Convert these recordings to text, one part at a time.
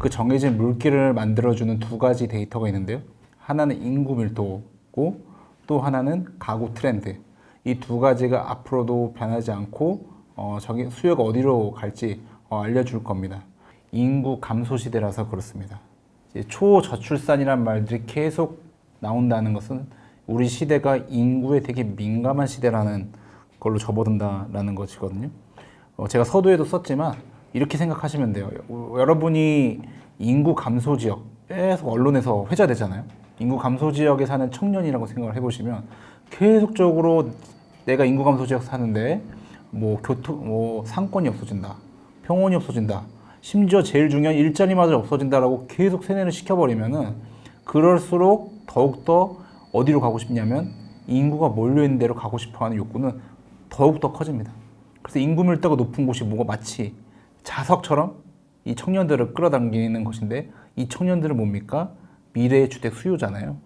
그 정해진 물길을 만들어주는 두 가지 데이터가 있는데요. 하나는 인구 밀도고 또 하나는 가구 트렌드. 이 두 가지가 앞으로도 변하지 않고 저기 수요가 어디로 갈지 알려줄 겁니다. 인구 감소 시대라서 그렇습니다. 이제 초저출산이란 말들이 계속 나온다는 것은 우리 시대가 인구에 되게 민감한 시대라는 걸로 접어든다라는 것이거든요. 제가 서두에도 썼지만 이렇게 생각하시면 돼요. 여러분이 인구 감소 지역 계속 언론에서 회자되잖아요. 인구 감소 지역에 사는 청년이라고 생각을 해보시면 계속적으로 내가 인구 감소 지역 사는데 뭐 상권이 없어진다, 평원이 없어진다, 심지어 제일 중요한 일자리마저 없어진다라고 계속 세뇌를 시켜버리면은 그럴수록 더욱더 어디로 가고 싶냐면 인구가 몰려있는 데로 가고 싶어하는 욕구는 더욱더 커집니다. 그래서 인구 밀도가 높은 곳이 뭐가 마치 자석처럼 이 청년들을 끌어당기는 것인데 이 청년들은 뭡니까? 미래의 주택 수요잖아요.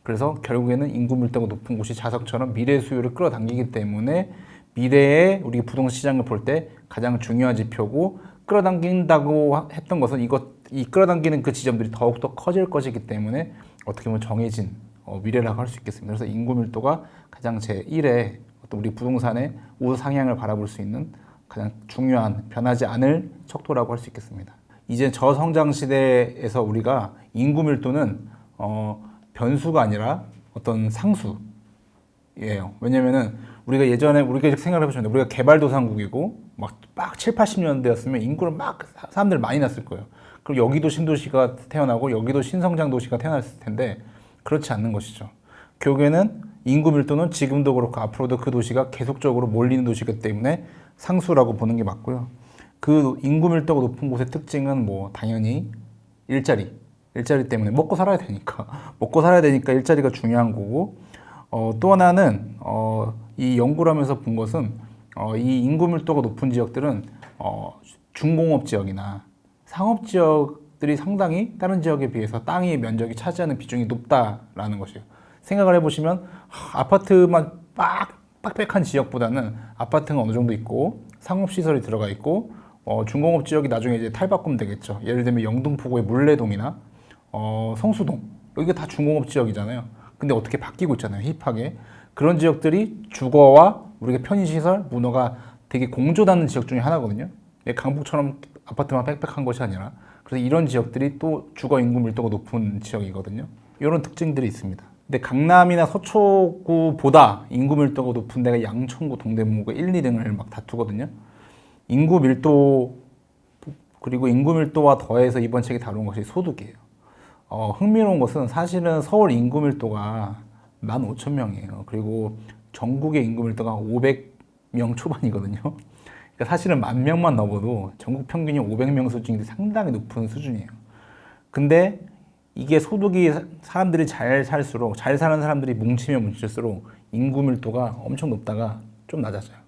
그래서 결국에는 인구 밀도가 높은 곳이 자석처럼 미래의 수요를 끌어당기기 때문에 미래에 우리 부동산 시장을 볼 때 가장 중요한 지표고 끌어당긴다고 했던 것은 이 끌어당기는 그 지점들이 더욱더 커질 것이기 때문에 어떻게 보면 정해진 미래라고 할 수 있겠습니다. 그래서 인구 밀도가 가장 제1의 어떤 우리 부동산의 우상향을 바라볼 수 있는 가장 중요한 변하지 않을 척도라고 할 수 있겠습니다. 이제 저성장 시대에서 우리가 인구 밀도는 변수가 아니라 어떤 상수예요. 왜냐면은 우리가 예전에 우리가 생각을 해보시면 우리가 개발도상국이고 막 7, 80년대였으면 인구를 막 사람들 많이 났을 거예요. 그럼 여기도 신도시가 태어나고 여기도 신성장 도시가 태어났을 텐데 그렇지 않는 것이죠. 결국에는 인구 밀도는 지금도 그렇고 앞으로도 그 도시가 계속적으로 몰리는 도시이기 때문에 상수라고 보는 게 맞고요. 그 인구 밀도가 높은 곳의 특징은 뭐 당연히 일자리 때문에 먹고 살아야 되니까 일자리가 중요한 거고 또 하나는 이 연구를 하면서 본 것은 이 인구 밀도가 높은 지역들은 중공업 지역이나 상업 지역들이 상당히 다른 지역에 비해서 땅의 면적이 차지하는 비중이 높다라는 것이에요. 생각을 해보시면 아파트만 빡빡한 지역보다는 아파트가 어느 정도 있고 상업시설이 들어가 있고 중공업 지역이 나중에 이제 탈바꿈 되겠죠. 예를 들면 영등포구의 물레동이나 성수동 여기가 다 중공업 지역이잖아요. 근데 어떻게 바뀌고 있잖아요. 힙하게. 그런 지역들이 주거와 우리가 편의시설, 문화가 되게 공존하는 지역 중에 하나거든요. 강북처럼 아파트만 빽빽한 것이 아니라 그래서 이런 지역들이 또 주거 인구 밀도가 높은 지역이거든요. 이런 특징들이 있습니다. 근데 강남이나 서초구보다 인구 밀도가 높은 데가 양천구, 동대문구가 1, 2등을 막 다투거든요. 인구 밀도 그리고 인구 밀도와 더해서 이번 책이 다룬 것이 소득이에요. 흥미로운 것은 사실은 서울 인구 밀도가 15,000명이에요. 그리고 전국의 인구 밀도가 500명 초반이거든요. 그러니까 사실은 10,000명만 넘어도 전국 평균이 500명 수준인데 상당히 높은 수준이에요. 근데 이게 소득이 사람들이 잘 살수록 잘 사는 사람들이 뭉치면 뭉칠수록 인구 밀도가 엄청 높다가 좀 낮아져요.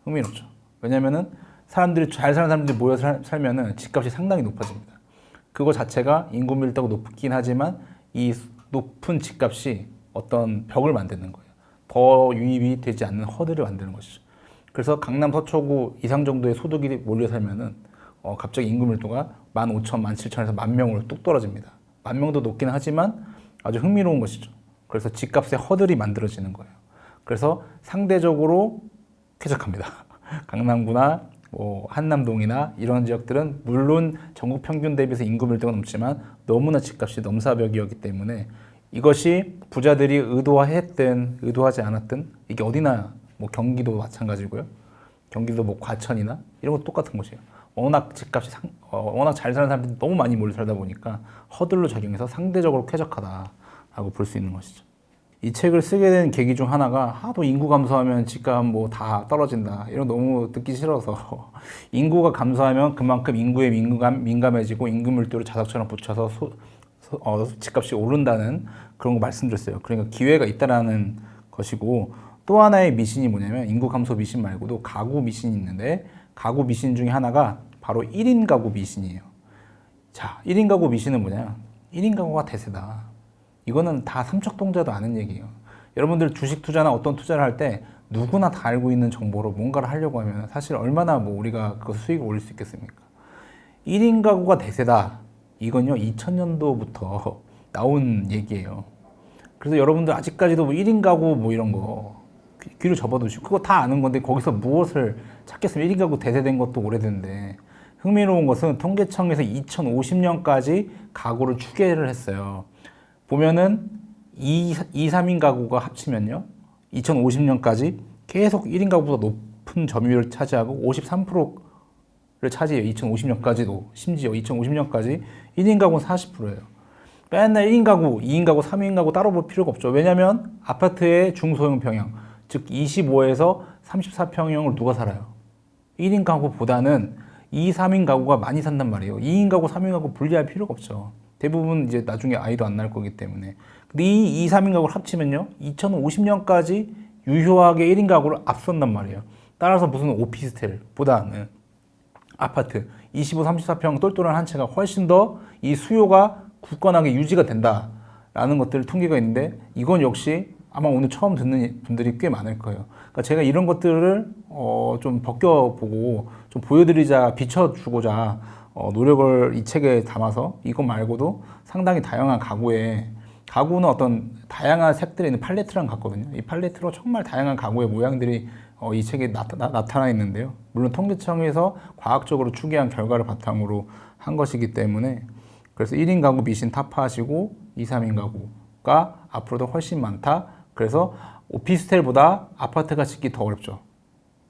흥미롭죠. 왜냐면은 사람들이 잘 사는 사람들이 모여 살면은 집값이 상당히 높아집니다. 그거 자체가 인구 밀도가 높긴 하지만 이 높은 집값이 어떤 벽을 만드는 거예요. 더 유입이 되지 않는 허들을 만드는 것이죠. 그래서 강남 서초구 이상 정도의 소득이 몰려 살면은 갑자기 인구 밀도가 15,000, 17,000에서 10,000명으로 뚝 떨어집니다. 10,000명도 높긴 하지만 아주 흥미로운 것이죠. 그래서 집값의 허들이 만들어지는 거예요. 그래서 상대적으로 쾌적합니다. 강남구나 한남동이나 이런 지역들은 물론 전국 평균 대비해서 인구 밀도가 높지만 너무나 집값이 넘사벽이었기 때문에 이것이 부자들이 의도했든 의도하지 않았든 이게 어디나 뭐 경기도 마찬가지고요. 경기도 과천이나 이런 거 똑같은 것이에요. 워낙 집값이 워낙 잘 사는 사람들이 너무 많이 몰려 살다 보니까 허들로 작용해서 상대적으로 쾌적하다라고 볼 수 있는 것이죠. 이 책을 쓰게 된 계기 중 하나가 하도 인구 감소하면 집값 다 떨어진다 이런 너무 듣기 싫어서 인구가 감소하면 그만큼 인구에 민감해지고 인구 밀도를 자석처럼 붙여서 집값이 오른다는 그런 거 말씀드렸어요. 그러니까 기회가 있다라는 것이고 또 하나의 미신이 뭐냐면 인구 감소 미신 말고도 가구 미신이 있는데 가구 미신 중에 하나가 바로 1인 가구 미신이에요. 자, 1인 가구 미신은 뭐냐? 1인 가구가 대세다. 이거는 다 삼척동자도 아는 얘기예요. 여러분들 주식 투자나 어떤 투자를 할 때 누구나 다 알고 있는 정보로 뭔가를 하려고 하면 사실 얼마나 우리가 그 수익을 올릴 수 있겠습니까? 1인 가구가 대세다. 이건요 2000년도부터 나온 얘기예요. 그래서 여러분들 아직까지도 뭐 1인 가구 뭐 이런 거 귀로 접어두시고 그거 다 아는 건데 거기서 무엇을 찾겠으면 1인 가구 대세된 것도 오래됐는데 흥미로운 것은 통계청에서 2050년까지 가구를 추계를 했어요. 보면은 3인 가구가 합치면요 2050년까지 계속 1인 가구보다 높은 점유율을 차지하고 53%를 차지해요. 2050년까지도 심지어 2050년까지 1인 가구는 40%예요. 맨날 1인 가구, 2인 가구, 3인 가구 따로 볼 필요가 없죠. 왜냐하면 아파트의 중소형 평형, 즉 25에서 34평형을 누가 살아요? 1인 가구보다는 2, 3인 가구가 많이 산단 말이에요. 2인 가구, 3인 가구 분리할 필요가 없죠. 대부분 이제 나중에 아이도 안 낳을 거기 때문에. 근데 이 2, 3인 가구를 합치면요. 2050년까지 유효하게 1인 가구를 앞선단 말이에요. 따라서 무슨 오피스텔보다는 아파트 25, 34평 똘똘한 한 채가 훨씬 더 이 수요가 굳건하게 유지가 된다라는 것들 통계가 있는데 이건 역시 아마 오늘 처음 듣는 분들이 꽤 많을 거예요. 그러니까 제가 이런 것들을 좀 벗겨보고 좀 보여드리자, 비춰주고자 노력을 이 책에 담아서 이것 말고도 상당히 다양한 가구는 어떤 다양한 색들이 있는 팔레트랑 같거든요. 이 팔레트로 정말 다양한 가구의 모양들이 이 책에 나타나 있는데요. 물론 통계청에서 과학적으로 추계한 결과를 바탕으로 한 것이기 때문에 그래서 1인 가구 미신 타파하시고 2, 3인 가구가 앞으로도 훨씬 많다. 그래서 오피스텔보다 아파트가 짓기 더 어렵죠.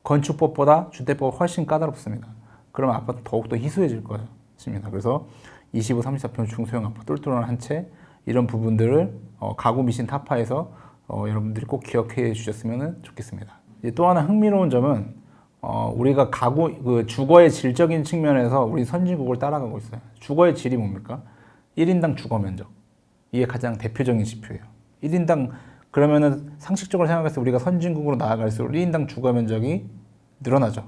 건축법보다 주택법이 훨씬 까다롭습니다. 그러면 아파트 더욱더 희소해질 것입니다. 그래서 25, 34평 중소형 아파트 똘똘한 한 채 이런 부분들을 가구 미신 타파해서 여러분들이 꼭 기억해 주셨으면 좋겠습니다. 또 하나 흥미로운 점은 우리가 그 주거의 질적인 측면에서 우리 선진국을 따라가고 있어요. 주거의 질이 뭡니까? 1인당 주거 면적. 이게 가장 대표적인 지표예요. 1인당 그러면은 상식적으로 생각해서 우리가 선진국으로 나아갈수록 1인당 주거 면적이 늘어나죠.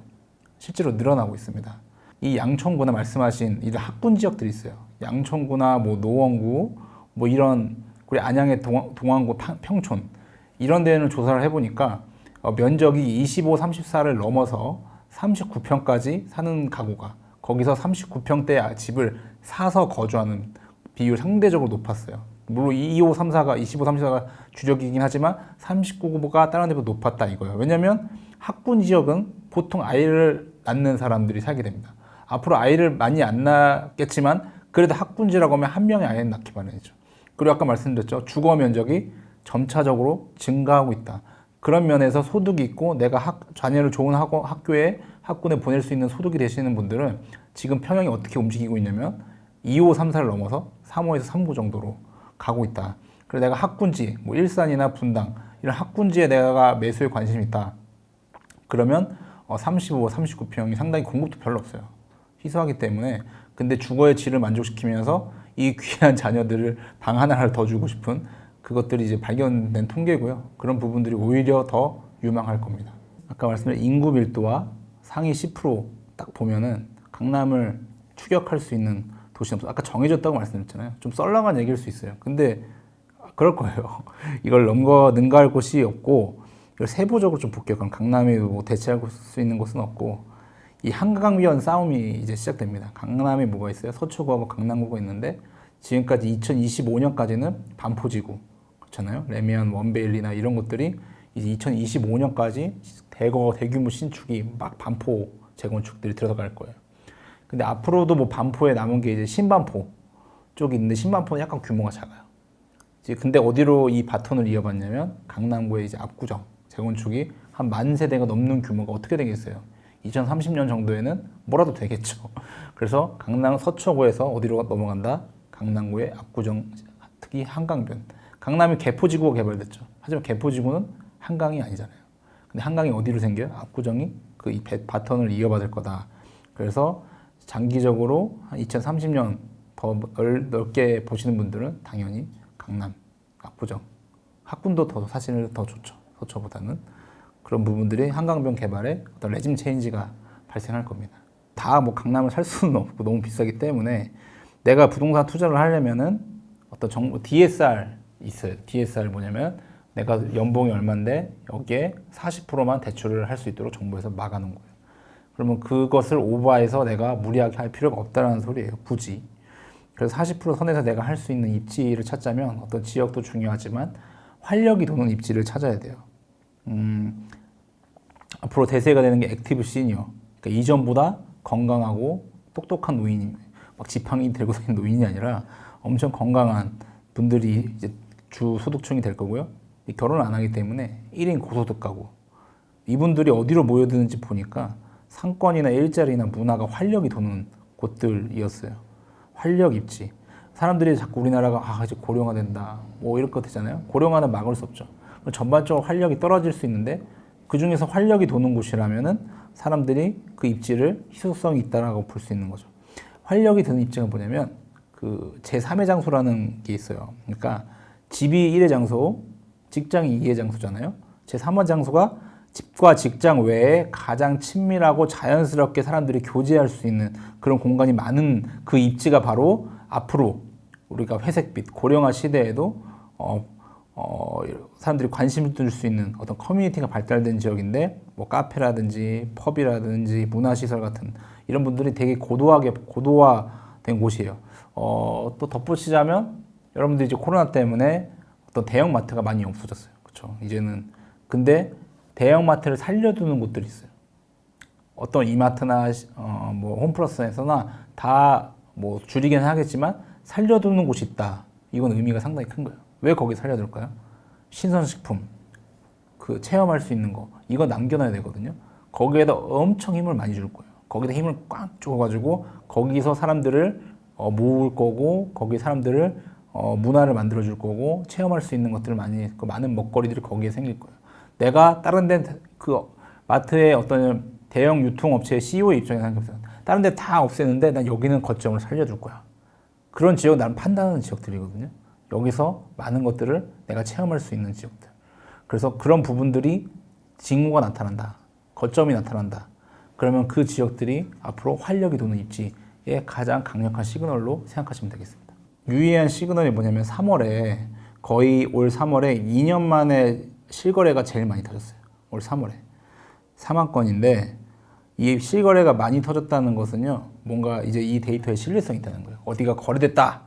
실제로 늘어나고 있습니다. 이 양천구나 말씀하신 이런 학군 지역들이 있어요. 양천구나 뭐 노원구 뭐 이런 우리 안양의 동안구 평촌 이런 데는 조사를 해보니까 면적이 25, 34를 넘어서 39평까지 사는 가구가 거기서 39평대 집을 사서 거주하는 비율이 상대적으로 높았어요. 물론 25, 34가 주력이긴 하지만 39가 다른 데보다 높았다 이거예요. 왜냐하면 학군 지역은 보통 아이를 낳는 사람들이 살게 됩니다. 앞으로 아이를 많이 안 낳겠지만 그래도 학군지라고 하면 한 명의 아이는 낳기 마련이죠. 그리고 아까 말씀드렸죠. 주거 면적이 점차적으로 증가하고 있다. 그런 면에서 소득이 있고 내가 자녀를 좋은 학교에 학군에 보낼 수 있는 소득이 되시는 분들은 지금 평형이 어떻게 움직이고 있냐면 2호, 3사를 넘어서 3호에서 3구 정도로 가고 있다. 그래서 내가 학군지, 뭐 일산이나 분당 이런 학군지에 내가 매수에 관심이 있다. 그러면 35, 39평이 상당히 공급도 별로 없어요. 희소하기 때문에 근데 주거의 질을 만족시키면서 이 귀한 자녀들을 방 하나를 더 주고 싶은 그것들이 이제 발견된 통계고요. 그런 부분들이 오히려 더 유망할 겁니다. 아까 말씀드린 인구 밀도와 상위 10%딱 보면은 강남을 추격할 수 있는 도시는 없어요. 아까 정해졌다고 말씀드렸잖아요. 좀 썰렁한 얘기일 수 있어요. 근데 그럴 거예요. 이걸 능가할 곳이 없고 이걸 세부적으로 좀 볼게요. 그럼 강남이 뭐 대체할 수 있는 곳은 없고 이 한강변 싸움이 이제 시작됩니다. 강남에 뭐가 있어요? 서초구하고 강남구가 있는데 지금까지 2025년까지는 반포지구 그렇잖아요. 레미안, 원베일리나 이런 것들이 이제 2025년까지 대규모 신축이 막 반포 재건축들이 들어갈 거예요. 근데 앞으로도 뭐 반포에 남은 게 이제 신반포 쪽이 있는데 신반포는 약간 규모가 작아요. 이제 근데 어디로 이 바톤을 이어받냐면 강남구의 이제 압구정 재건축이 한 10,000세대가 넘는 규모가 어떻게 되겠어요? 2030년 정도에는 뭐라도 되겠죠. 그래서 강남 서초구에서 어디로 넘어간다? 강남구의 압구정, 특히 한강변. 강남이 개포지구가 개발됐죠. 하지만 개포지구는 한강이 아니잖아요. 근데 한강이 어디로 생겨요? 압구정이 그 바톤을 이어받을 거다. 그래서 장기적으로 한 2030년 더 넓게 보시는 분들은 당연히 강남, 압구정, 학군도 사실은 더 좋죠. 서초보다는. 그런 부분들이 한강변 개발에 어떤 레짐 체인지가 발생할 겁니다. 다 뭐 강남을 살 수는 없고 너무 비싸기 때문에 내가 부동산 투자를 하려면은 어떤 DSR 있어요. DSR 뭐냐면 내가 연봉이 얼마인데 여기에 40%만 대출을 할 수 있도록 정부에서 막아놓은 거예요. 그러면 그것을 오버해서 내가 무리하게 할 필요가 없다는 소리예요. 굳이. 그래서 40% 선에서 내가 할 수 있는 입지를 찾자면 어떤 지역도 중요하지만 활력이 도는 입지를 찾아야 돼요. 앞으로 대세가 되는 게 액티브 시니어. 그러니까 이전보다 건강하고 똑똑한 노인이 막 지팡이 들고 다니는 노인이 아니라 엄청 건강한 분들이 이제 주 소득층이 될 거고요. 결혼을 안 하기 때문에 1인 고소득 가구. 이분들이 어디로 모여드는지 보니까 상권이나 일자리나 문화가 활력이 도는 곳들이었어요. 활력 입지. 사람들이 자꾸 우리나라가 이제 고령화 된다. 뭐 이럴 것 되잖아요. 고령화는 막을 수 없죠. 전반적으로 활력이 떨어질 수 있는데 그 중에서 활력이 도는 곳이라면은 사람들이 그 입지를 희소성이 있다라고 볼 수 있는 거죠. 활력이 드는 입지가 뭐냐면 그 제3의 장소라는 게 있어요. 그러니까 집이 1의 장소, 직장이 2의 장소잖아요. 제3의 장소가 집과 직장 외에 가장 친밀하고 자연스럽게 사람들이 교제할 수 있는 그런 공간이 많은 그 입지가 바로 앞으로 우리가 회색빛 고령화 시대에도 사람들이 관심을 둘 수 있는 어떤 커뮤니티가 발달된 지역인데 뭐 카페라든지 펍이라든지 문화시설 같은 이런 분들이 되게 고도화된 곳이에요. 또 덧붙이자면 여러분들이 이제 코로나 때문에 어떤 대형 마트가 많이 없어졌어요. 그렇죠? 이제는 근데 대형 마트를 살려두는 곳들이 있어요. 어떤 이마트나 뭐 홈플러스에서나 다 뭐 줄이긴 하겠지만 살려두는 곳이 있다. 이건 의미가 상당히 큰 거예요. 왜 거기 살려둘까요? 신선식품, 그 체험할 수 있는 거 이거 남겨놔야 되거든요. 거기에다 엄청 힘을 많이 줄 거예요. 거기다 힘을 꽉 줘가지고 거기서 사람들을 모을 거고 거기 사람들을 문화를 만들어 줄 거고 체험할 수 있는 것들을 많이 많은 먹거리들이 거기에 생길 거예요. 내가 다른 데 그 마트의 어떤 대형 유통업체의 CEO의 입장에서 생각해보세요. 다른 데 다 없애는데 난 여기는 거점을 살려둘 거야. 그런 지역 나는 판단하는 지역들이거든요. 여기서 많은 것들을 내가 체험할 수 있는 지역들. 그래서 그런 부분들이 징후가 나타난다. 거점이 나타난다. 그러면 그 지역들이 앞으로 활력이 도는 입지의 가장 강력한 시그널로 생각하시면 되겠습니다. 유의한 시그널이 뭐냐면 3월에 거의 올 3월에 2년 만에 실거래가 제일 많이 터졌어요. 올 3월에 4만 건인데 이 실거래가 많이 터졌다는 것은요, 뭔가 이제 이 데이터에 신뢰성이 있다는 거예요. 어디가 거래됐다.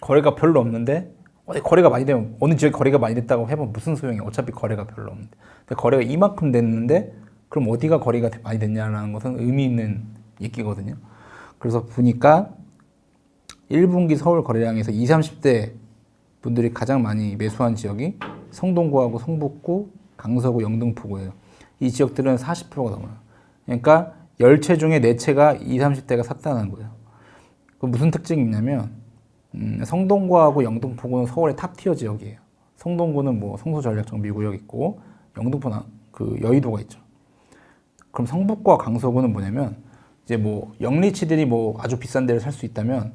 거래가 별로 없는데 거래가 많이 되면 어느 지역에 거래가 많이 됐다고 해보면 무슨 소용이야. 어차피 거래가 별로 없는데. 근데 거래가 이만큼 됐는데 그럼 어디가 거래가 많이 됐냐라는 것은 의미 있는 얘기거든요. 그래서 보니까 1분기 서울 거래량에서 20, 30대 분들이 가장 많이 매수한 지역이 성동구하고 성북구, 강서구, 영등포구예요. 이 지역들은 40%가 넘어요. 그러니까 10채 중에 4채가 20, 30대가 샀다는 거예요. 그 무슨 특징이 있냐면 성동구하고 영등포구는 서울의 탑티어 지역이에요. 성동구는 뭐 성수전략정비구역 있고 영등포는 그 여의도가 있죠. 그럼 성북구와 강서구는 뭐냐면 이제 뭐 영리치들이 뭐 아주 비싼 데를 살 수 있다면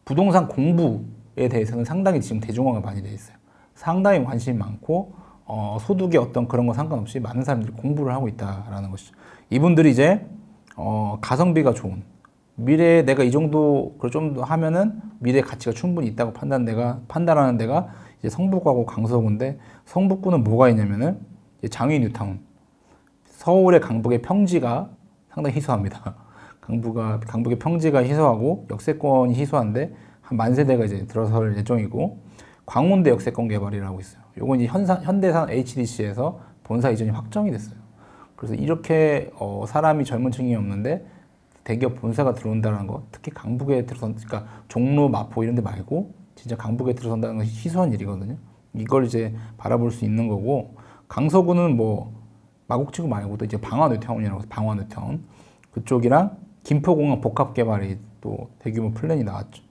부동산 공부에 대해서는 상당히 지금 대중화가 많이 돼 있어요. 상당히 관심이 많고 소득의 어떤 그런 거 상관없이 많은 사람들이 공부를 하고 있다라는 것이죠. 이분들이 이제 가성비가 좋은 미래에 내가 이 정도 좀 더 하면은 미래 가치가 충분히 있다고 판단하는 데가 이제 성북구하고 강서구인데 성북구는 뭐가 있냐면은 이제 장위 뉴타운 서울의 강북의 평지가 상당히 희소합니다. 강북의 평지가 희소하고 역세권이 희소한데 한 10,000세대가 이제 들어설 예정이고 광운대 역세권 개발이라고 있어요. 요건 이제 현대산 HDC에서 본사 이전이 확정이 됐어요. 그래서 이렇게 사람이 젊은 층이 없는데 대기업 본사가 들어온다는 거, 특히 강북에 그러니까 종로, 마포 이런 데 말고 진짜 강북에 들어선다는 건 희소한 일이거든요. 이걸 이제 바라볼 수 있는 거고 강서구는 뭐 마곡지구 말고도 이제 방화뉴타운이라고 해서 방화뉴타운 그쪽이랑 김포공항 복합 개발이 또 대규모 플랜이 나왔죠.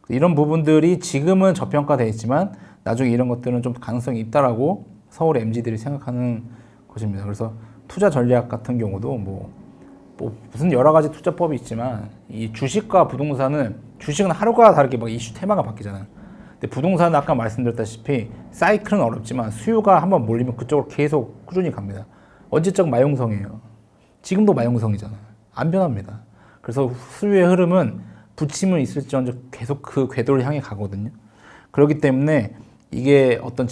이런 부분들이 지금은 저평가되어 있지만 나중에 이런 것들은 좀 가능성이 있다라고 서울의 MZ들이 생각하는 것입니다. 그래서 투자 전략 같은 경우도 뭐 무슨 여러 가지 투자법이 있지만 이 주식과 부동산은 주식은 하루가 다르게 막 이슈 테마가 바뀌잖아요. 근데 부동산은 아까 말씀드렸다시피 사이클은 어렵지만 수요가 한번 몰리면 그쪽으로 계속 꾸준히 갑니다. 언제적 마용성이에요. 지금도 마용성이잖아요. 안 변합니다. 그래서 수요의 흐름은 부침은 있을지언정 계속 그 궤도를 향해 가거든요. 그렇기 때문에 이게 어떤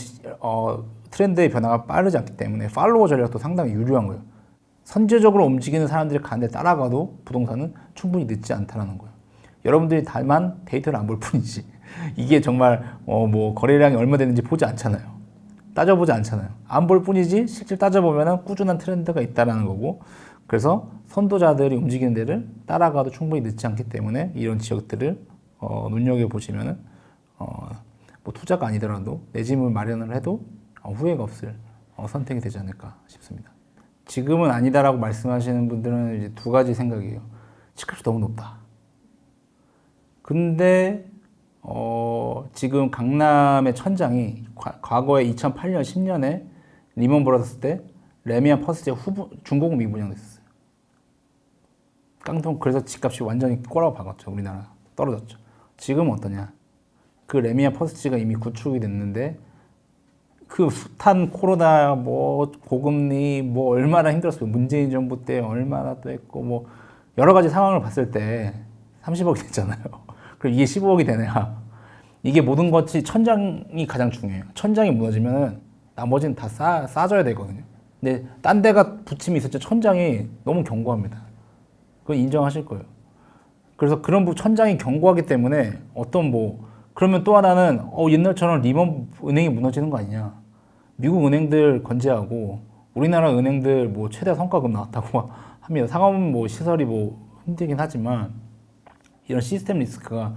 트렌드의 변화가 빠르지 않기 때문에 팔로워 전략도 상당히 유리한 거예요. 선제적으로 움직이는 사람들이 가는데 따라가도 부동산은 충분히 늦지 않다는 거예요. 여러분들이 다만 데이터를 안 볼 뿐이지 이게 정말 뭐 거래량이 얼마 되는지 보지 않잖아요. 따져보지 않잖아요. 안 볼 뿐이지 실제 따져보면 꾸준한 트렌드가 있다는 거고, 그래서 선도자들이 움직이는 데를 따라가도 충분히 늦지 않기 때문에 이런 지역들을 눈여겨보시면 뭐 투자가 아니더라도 내 집을 마련을 해도 후회가 없을 선택이 되지 않을까 싶습니다. 지금은 아니다라고 말씀하시는 분들은 이제 두 가지 생각이에요. 집값이 너무 높다. 근데 지금 강남의 천장이 과거에 2008년, 10년에 리먼 브라더스 때 레미안 퍼스트의 중공업 미분양됐었어요. 깡통. 그래서 집값이 완전히 꼬라고 박았죠. 우리나라 떨어졌죠. 지금은 어떠냐? 그 레미안 퍼스트가 이미 구축이 됐는데 그 숱한 코로나, 뭐 고금리, 뭐 얼마나 힘들었어요. 문재인 정부 때 얼마나 또 했고, 뭐 여러 가지 상황을 봤을 때 30억이 됐잖아요. 그리고 이게 15억이 되냐? 이게 모든 것이 천장이 가장 중요해요. 천장이 무너지면 나머지는 다 싸져야 되거든요. 근데 딴 데가 붙임이 있을 때 천장이 너무 견고합니다. 그건 인정하실 거예요. 그래서 그런 천장이 견고하기 때문에 그러면 또 하나는 옛날처럼 리먼 은행이 무너지는 거 아니냐. 미국 은행들 건재하고 우리나라 은행들 뭐 최대 성과급 나왔다고 합니다. 상업 뭐 시설이 뭐 힘들긴 하지만 이런 시스템 리스크가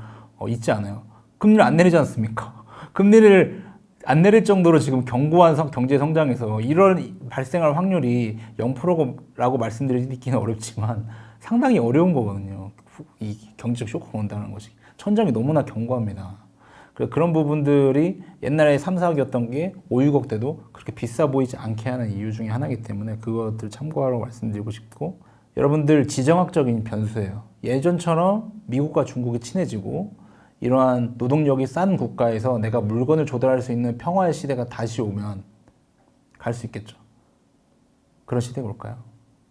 있지 않아요. 금리를 안 내리지 않습니까? 금리를 안 내릴 정도로 지금 견고한 경제 성장에서 이런 발생할 확률이 0%라고 말씀드리기는 어렵지만 상당히 어려운 거거든요. 이 경제적 쇼크가 온다는 것이. 천장이 너무나 견고합니다. 그런 부분들이 옛날에 3, 4억이었던 게 5, 6억 대도 그렇게 비싸 보이지 않게 하는 이유 중에 하나이기 때문에 그것들 참고하라고 말씀드리고 싶고, 여러분들 지정학적인 변수예요. 예전처럼 미국과 중국이 친해지고 이러한 노동력이 싼 국가에서 내가 물건을 조달할 수 있는 평화의 시대가 다시 오면 갈 수 있겠죠. 그런 시대가 올까요?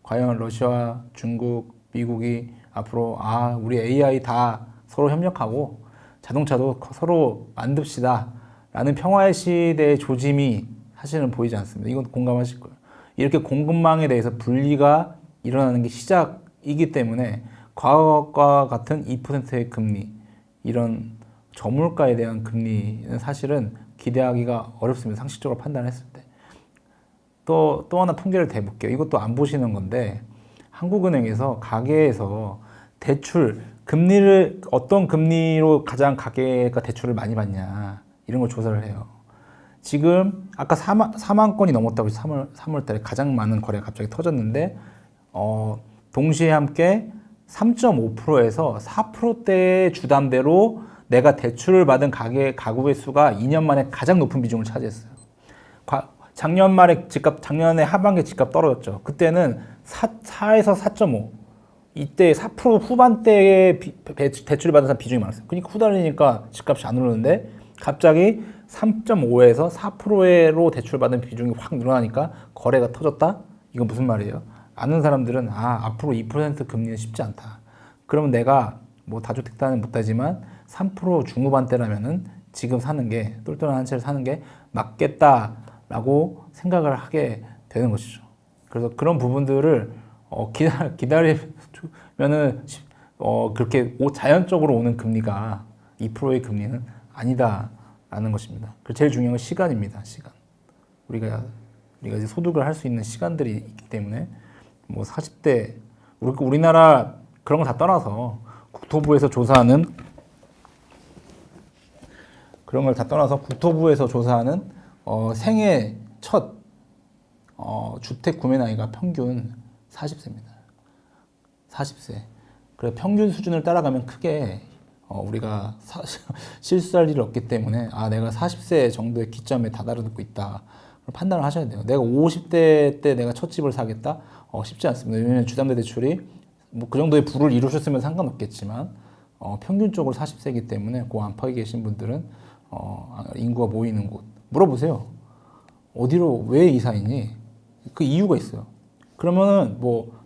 과연 러시아와 중국, 미국이 앞으로 우리 AI 다 서로 협력하고 자동차도 서로 만듭시다 라는 평화의 시대의 조짐이 사실은 보이지 않습니다. 이건 공감하실 거예요. 이렇게 공급망에 대해서 분리가 일어나는 게 시작이기 때문에 과거와 같은 2%의 금리, 이런 저물가에 대한 금리는 사실은 기대하기가 어렵습니다. 상식적으로 판단했을 때. 또 하나 통계를 대볼게요. 이것도 안 보시는 건데, 한국은행에서 가계에서 대출, 금리를 어떤 금리로 가장 가계가 대출을 많이 받냐 이런 걸 조사를 해요. 지금 아까 4만 건이 넘었다고 3월 달에 가장 많은 거래가 갑자기 터졌는데 동시에 함께 3.5%에서 4%대의 주담대로 내가 대출을 받은 가구의 수가 2년 만에 가장 높은 비중을 차지했어요. 작년 말에 작년에 하반기 집값 떨어졌죠. 그때는 4에서 4.5. 이때 4% 후반대에 대출을 받은 사람 비중이 많았어요. 그러니까 후달리니까 집값이 안 오르는데 갑자기 3.5에서 4%로 대출받은 비중이 확 늘어나니까 거래가 터졌다? 이건 무슨 말이에요? 아는 사람들은 앞으로 2% 금리는 쉽지 않다. 그러면 내가 뭐 다주택자는 못하지만 3% 중후반대라면은 지금 사는 게, 똘똘한 한 채를 사는 게 맞겠다라고 생각을 하게 되는 것이죠. 그래서 그런 부분들을 기다리면은 그렇게 자연적으로 오는 금리가 2%의 금리는 아니다라는 것입니다. 제일 중요한 건 시간입니다. 시간. 우리가 이제 소득을 할 수 있는 시간들이 있기 때문에 뭐 40대 우리나라 그런 거 다 떠나서 국토부에서 조사하는 생애 첫 주택 구매 나이가 평균 40세입니다. 40세. 그래 평균 수준을 따라가면 크게 우리가 실수할 일이 없기 때문에 내가 40세 정도의 기점에 다다르고 있다. 판단을 하셔야 돼요. 내가 50대 때 내가 첫 집을 사겠다? 쉽지 않습니다. 왜냐하면 주담대 대출이 뭐 그 정도의 부를 이루셨으면 상관없겠지만 평균적으로 40세이기 때문에 그 안팎에 계신 분들은 인구가 모이는 곳 물어보세요. 어디로 왜 이사했니? 그 이유가 있어요. 그러면은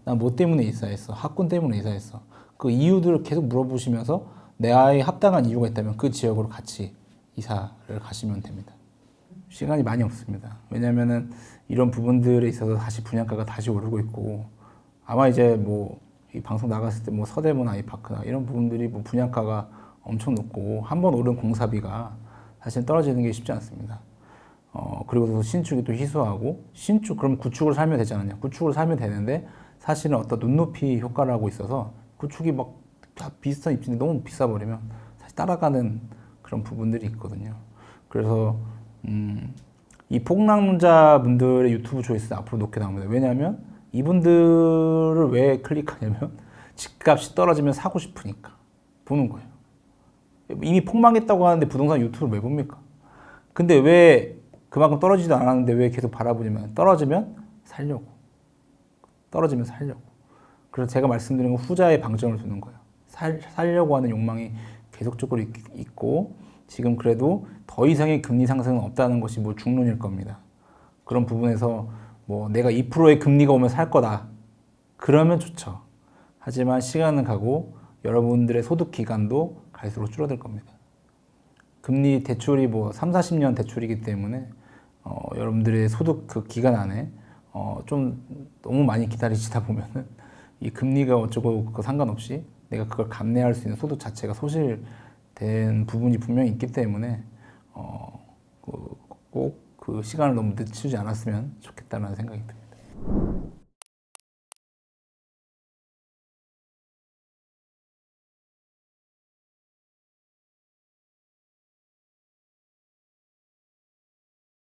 난 뭐 때문에 이사했어? 학군 때문에 이사했어. 그 이유들을 계속 물어보시면서 내 아이에 합당한 이유가 있다면 그 지역으로 같이 이사를 가시면 됩니다. 시간이 많이 없습니다. 왜냐면은 이런 부분들에 있어서 다시 분양가가 다시 오르고 있고 아마 이제 뭐 이 방송 나갔을 때 뭐 서대문 아이파크나 이런 부분들이 뭐 분양가가 엄청 높고 한 번 오른 공사비가 사실 떨어지는 게 쉽지 않습니다. 그리고 또 신축이 또 희소하고 신축 그럼 구축을 살면 되지 않느냐? 구축을 살면 되는데 사실은 어떤 눈높이 효과라고 있어서 구축이 막 다 비슷한 입지인데 너무 비싸 버리면 사실 따라가는 그런 부분들이 있거든요. 그래서 이 폭락자분들의 유튜브 조회수 앞으로 높게 나옵니다. 왜냐하면 이분들을 왜 클릭하냐면 집값이 떨어지면 사고 싶으니까 보는 거예요. 이미 폭망했다고 하는데 부동산 유튜브를 왜 봅니까? 근데 왜 그만큼 떨어지지도 않았는데 왜 계속 바라보냐면 떨어지면 살려고. 떨어지면 살려고. 그래서 제가 말씀드린 건 후자의 방점을 두는 거예요. 살려고 하는 욕망이 계속적으로 있고 지금 그래도 더 이상의 금리 상승은 없다는 것이 뭐 중론일 겁니다. 그런 부분에서 뭐 내가 2%의 금리가 오면 살 거다. 그러면 좋죠. 하지만 시간은 가고 여러분들의 소득 기간도 갈수록 줄어들 겁니다. 금리 대출이 뭐 3, 40년 대출이기 때문에 여러분들의 소득 그 기간 안에 좀 너무 많이 기다리시다 보면은 이 금리가 어쩌고 그거 상관없이 내가 그걸 감내할 수 있는 소득 자체가 소실된 부분이 분명히 있기 때문에 꼭 그 시간을 너무 늦추지 않았으면 좋겠다는 생각이 듭니다.